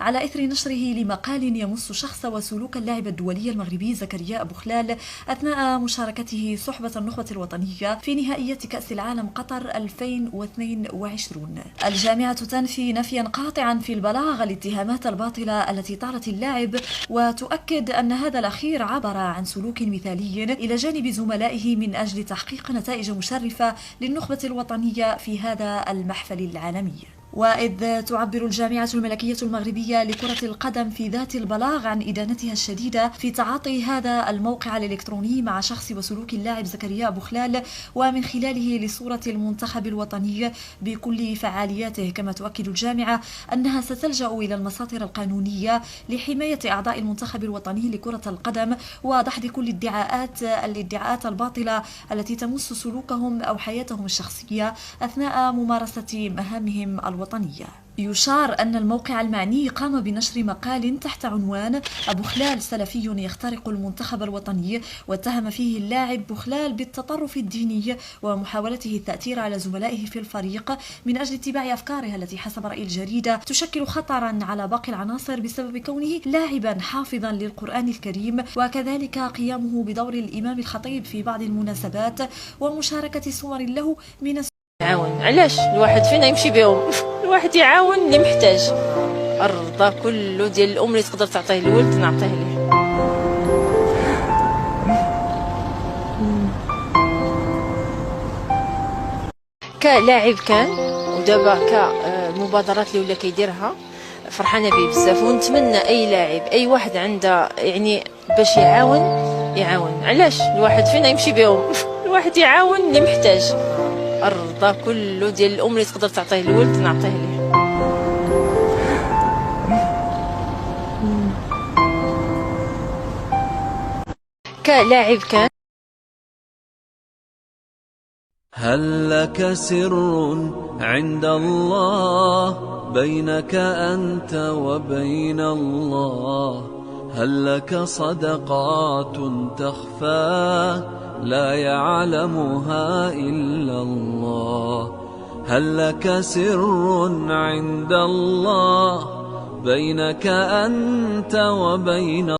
على إثر نشره لمقال يمس شخص وسلوك اللاعب الدولي المغربي زكريا بوخلال أثناء مشاركته صحبة النخبة الوطنية في نهائية كأس العالم قطر 2022. الجامعة تنفي نفيا قاطعا في البلاغ الاتهامات الباطلة التي طالت اللاعب، وتؤكد أن هذا الأخير عبر عن سلوك مثالي إلى جانب زملائه من أجل تحقيق نتائج مشرفة للنخبة الوطنية في هذا المحفل العالمي. وإذ تعبر الجامعة الملكية المغربية لكرة القدم في ذات البلاغ عن إدانتها الشديدة في تعاطي هذا الموقع الإلكتروني مع شخص وسلوك اللاعب زكريا بوخلال، ومن خلاله لصورة المنتخب الوطني بكل فعالياته. كما تؤكد الجامعة أنها ستلجأ إلى المساطر القانونية لحماية أعضاء المنتخب الوطني لكرة القدم ودحض كل الادعاءات الباطلة التي تمس سلوكهم أو حياتهم الشخصية أثناء ممارسة مهامهم الوطنية. يشار أن الموقع المعني قام بنشر مقال تحت عنوان بوخلال سلفي يخترق المنتخب الوطني، واتهم فيه اللاعب بوخلال بالتطرف الديني ومحاولته التأثير على زملائه في الفريق من أجل اتباع أفكاره التي حسب رأي الجريدة تشكل خطرا على باقي العناصر بسبب كونه لاعبا حافظا للقرآن الكريم، وكذلك قيامه بدور الإمام الخطيب في بعض المناسبات ومشاركة صور له من يعاون. علاش الواحد فينا يمشي بهم؟ الواحد يعاون اللي محتاج. الرضا كله ديال الام اللي تقدر تعطيه الولد نعطيه ليه. كلاعب كان ودابا كمبادرات اللي ولا كيديرها فرحانه به بزاف، ونتمنى اي لاعب اي واحد عنده يعني باش يعاون. علاش الواحد فينا يمشي بهم؟ الواحد يعاون اللي محتاج. الرضا كله ديال الام اللي تقدر تعطيه الولد نعطيه ليه. كلاعب كان. هل لك سر عند الله بينك أنت وبين الله؟ هل لك صدقات تخفى لا يعلمها إلا الله؟ هل لك سر عند الله بينك أنت وبين